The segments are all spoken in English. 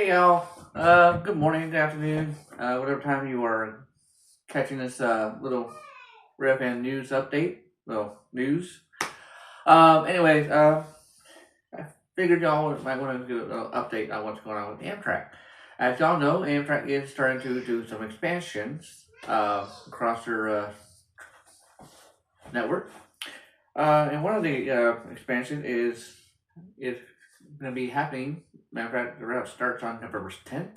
Hey y'all. Good morning, good afternoon, whatever time you are catching this little Railfan news update. Well, news. Anyways, I figured y'all might want to do an update on what's going on with Amtrak. As y'all know, Amtrak is starting to do some expansions across their network. And one of the expansion is going to be happening. Matter of fact, the route starts on November 10th.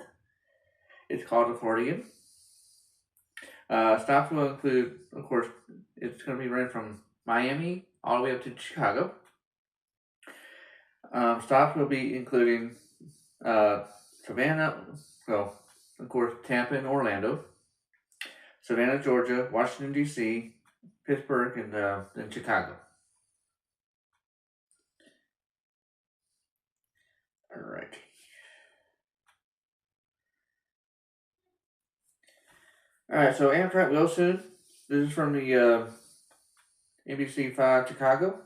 It's called the Floridian. Stops will include, of course, it's going to be running from Miami all the way up to Chicago. Stops will be including Savannah, well, of course, Tampa and Orlando, Savannah, Georgia, Washington, D.C., Pittsburgh, and Chicago. All right. All right, so Amtrak will soon. This is from the ABC5 Chicago.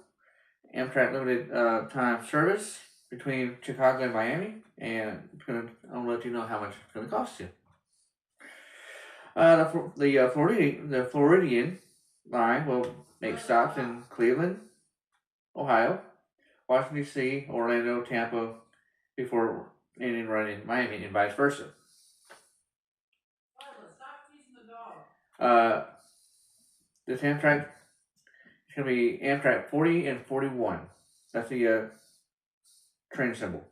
Amtrak limited time service between Chicago and Miami, and I'll let you know how much it's going to cost you. The Floridian line will make stops in Cleveland, Ohio, Washington D.C., Orlando, Tampa, before ending run in Miami, and vice versa. This Amtrak is going to be Amtrak 40 and 41. That's the train symbol.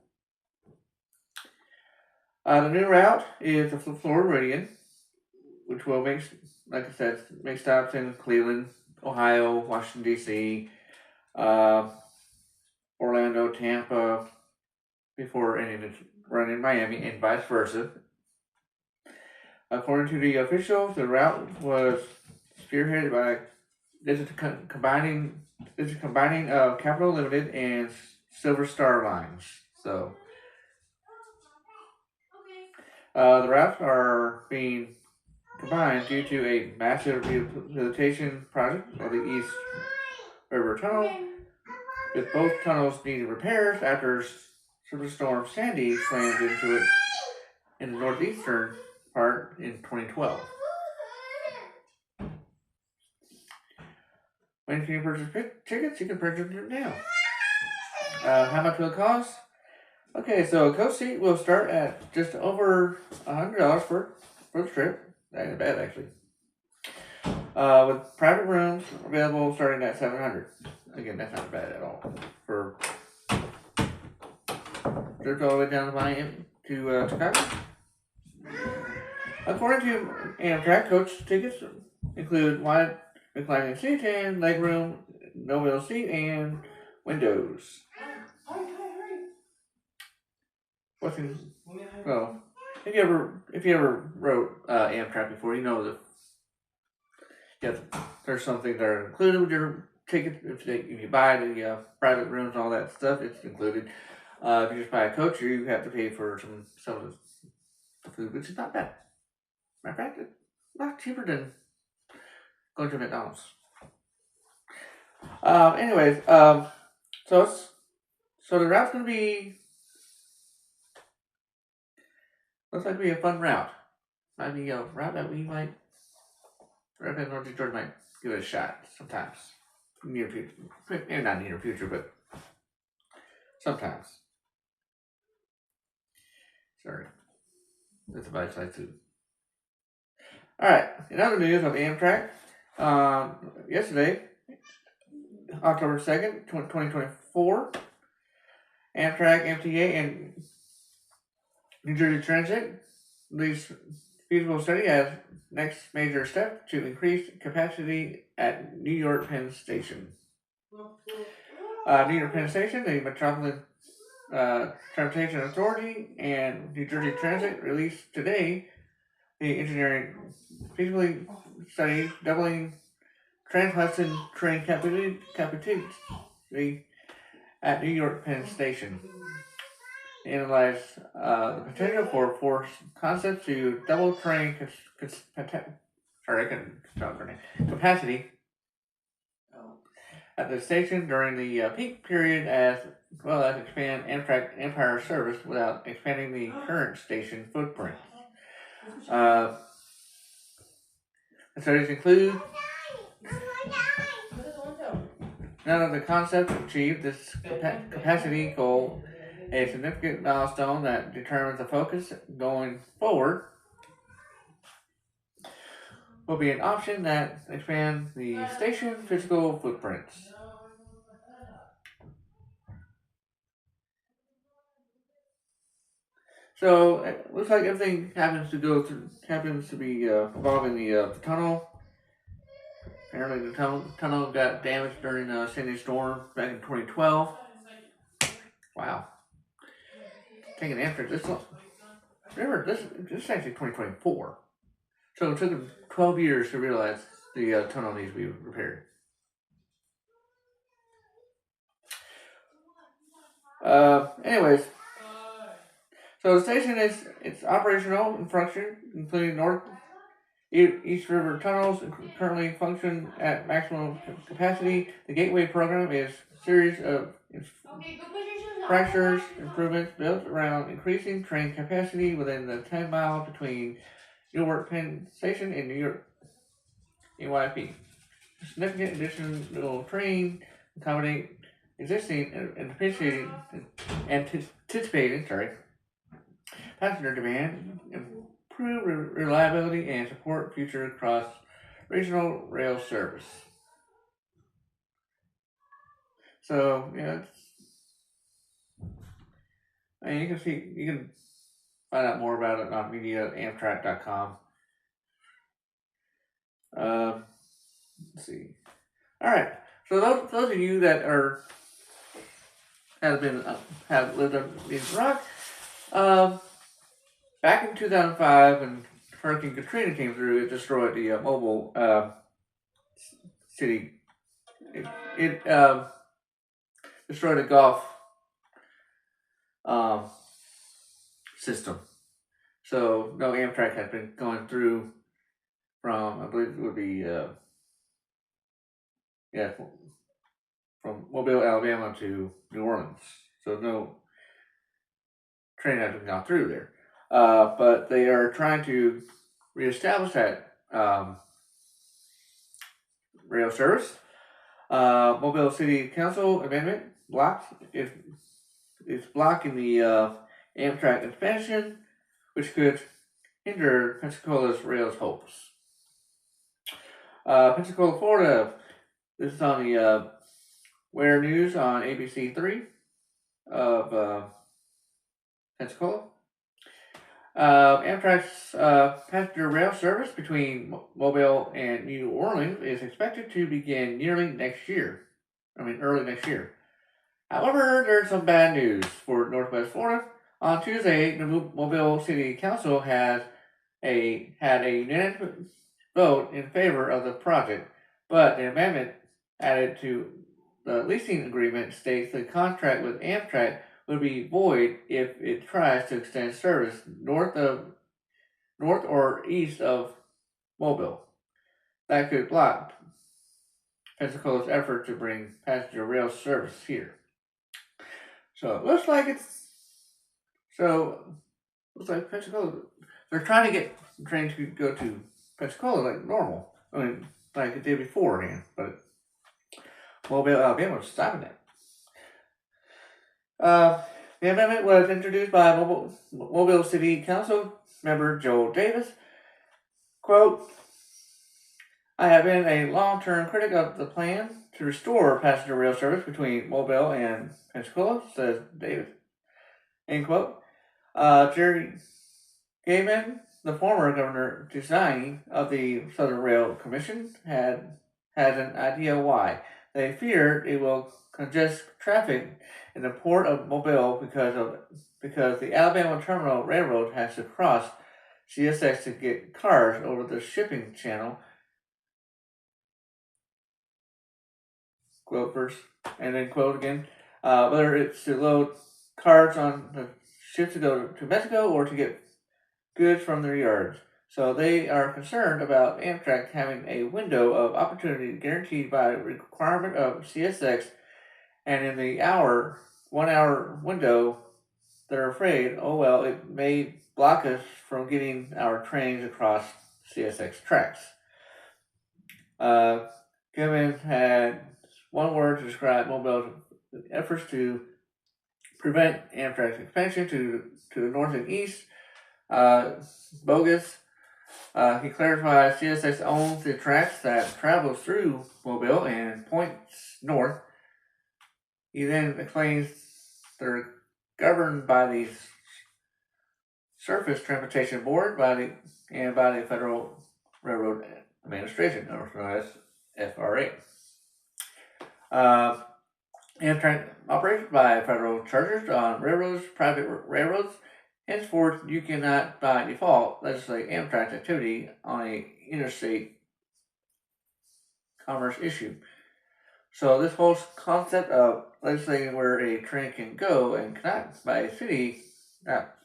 The new route is the Floridian, which will make, like I said, make stops in Cleveland, Ohio, Washington D.C., Orlando, Tampa, before ending its run in Miami, and vice versa. According to the officials, the route was spearheaded by this is combining Capital Limited and Silver Star lines. So the routes are being combined due to a massive rehabilitation project of the East River Tunnel, with both tunnels needing repairs after Superstorm Sandy slammed into it in the northeastern part in 2012. When can you purchase tickets? You can purchase them now. How much will it cost? Okay, so a coach seat will start at just over $100 for the trip. That ain't bad, actually. With private rooms available starting at $700. Again, that's not bad at all for trips all the way down to Miami to Chicago. According to Amtrak, coach tickets include wide reclining seats and legroom, no middle seat, and windows. What's in? Well, if you ever wrote Amtrak before, you know that there's something that are included with your ticket. If you buy the private rooms and all that stuff, it's included. If you just buy a coach, you have to pay for some of the food, which is not bad. Matter of fact, it's not cheaper than going to McDonald's. Anyways, so the route's gonna be looks like it'll be a fun route. Might be a route that we might North Georgia might give it a shot sometimes. Near future, maybe not near future, but sometimes. Sorry, that's a bite size too. All right. In other news of Amtrak, yesterday, October 2nd, 2024, Amtrak, MTA, and New Jersey Transit released feasibility study as next major step to increase capacity at New York Penn Station. New York Penn Station, the Metropolitan Transportation Authority, and New Jersey Transit released today the engineering feasibility study doubling Trans-Hudson train capacity at New York Penn Station. They analyzed the potential for concepts to double train capacity at the station during the peak period, as well as expand Amtrak Empire service without expanding the current station footprint. The studies include none of the concepts achieved this capacity goal, a significant milestone that determines the focus going forward. Will be an option that expands the station physical footprints. So it looks like everything happens to be involving the tunnel. Apparently, the tunnel got damaged during a Sandy storm back in 2012. Wow, taking after this. Remember, this is actually 2024. So it took them 12 years to realize the tunnel needs to be repaired. Anyways, so the station it's operational and function, including East River tunnels currently function at maximum capacity. The Gateway program is a series of fractures improvements built around increasing train capacity within the 10 miles between Newark Penn Station and New York NYP. Significant additional train accommodate existing and anticipated passenger demand, improve reliability, and support future cross-regional rail service. So yeah, you can find out more about it on mediaamtrak.com. Let's see. All right. So those of you that have lived in Iraq, back in 2005 when Hurricane Katrina came through, it destroyed the Mobile city. It destroyed the Gulf system. So no Amtrak has been going through from, I believe it would be from Mobile, Alabama to New Orleans. So no train hasn't gone through there. But they are trying to reestablish that rail service. Mobile City Council amendment is blocking the Amtrak expansion, which could hinder Pensacola's rail's hopes. Pensacola, Florida. This is on the Where News on ABC 3 of Pensacola. Amtrak's passenger rail service between Mobile and New Orleans is expected to begin early next year. However, there's some bad news for Northwest Florida. On Tuesday, the Mobile City Council had a unanimous vote in favor of the project, but the amendment added to the leasing agreement states the contract with Amtrak would be void if it tries to extend service north or east of Mobile. That could block Pensacola's effort to bring passenger rail service here. So it looks like Pensacola, they're trying to get the train to go to Pensacola like normal. I mean, like it did beforehand, but Mobile, Alabama was stopping it. The amendment was introduced by Mobile City Council member Joe Davis. Quote, I have been a long-term critic of the plan to restore passenger rail service between Mobile and Pensacola, says Davis. End quote. Jerry Gaiman, the former governor designing of the Southern Rail Commission, has an idea why. They fear it will congest traffic in the port of Mobile because the Alabama Terminal Railroad has to cross CSX to get cars over the shipping channel. Quote first, and then quote again. Whether it's to load cars on the ships to go to Mexico or to get goods from their yards. So they are concerned about Amtrak having a window of opportunity guaranteed by requirement of CSX, and in the 1 hour window, they're afraid, oh well, it may block us from getting our trains across CSX tracks. Kevin had one word to describe Mobile's efforts to prevent Amtrak's expansion to the north and east. Bogus. He clarifies CSX owns the tracks that travels through Mobile and points north. He then explains they're governed by the Surface Transportation Board by the Federal Railroad Administration, known as FRA. Amtrak operated by federal charters on railroads, private railroads. Henceforth, you cannot, by default, legislate Amtrak's activity on a interstate commerce issue. So this whole concept of legislating where a train can go and cannot by a city, not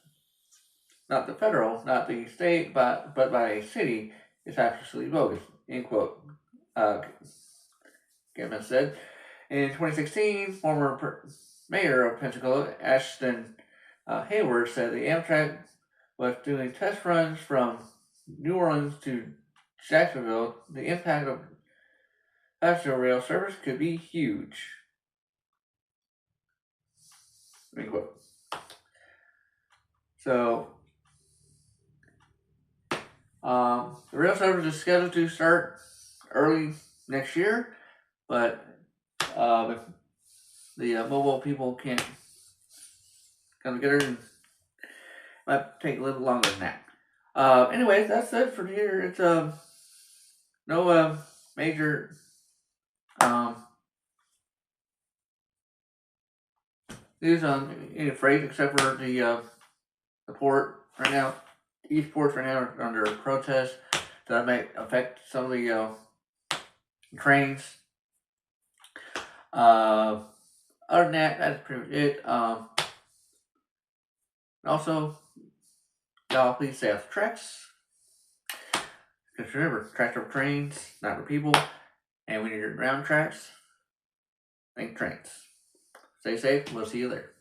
the federal, not the state, but by a city, is absolutely bogus. End quote. Gavin said. In 2016, former mayor of Pensacola, Ashton Hayward, said the Amtrak was doing test runs from New Orleans to Jacksonville. The impact of passenger rail service could be huge. End quote. So, the rail service is scheduled to start early next year, but if the mobile people can't come together, and might take a little longer than that. Anyways, that's it for here. It's no major news on any freight except for the port right now. East ports right now are under protest. That may affect some of the trains. Other than that, that's pretty much it. Also, y'all please stay off the tracks. Because remember, tracks are trains, not for people. And when you're around tracks, think trains. Stay safe. We'll see you there.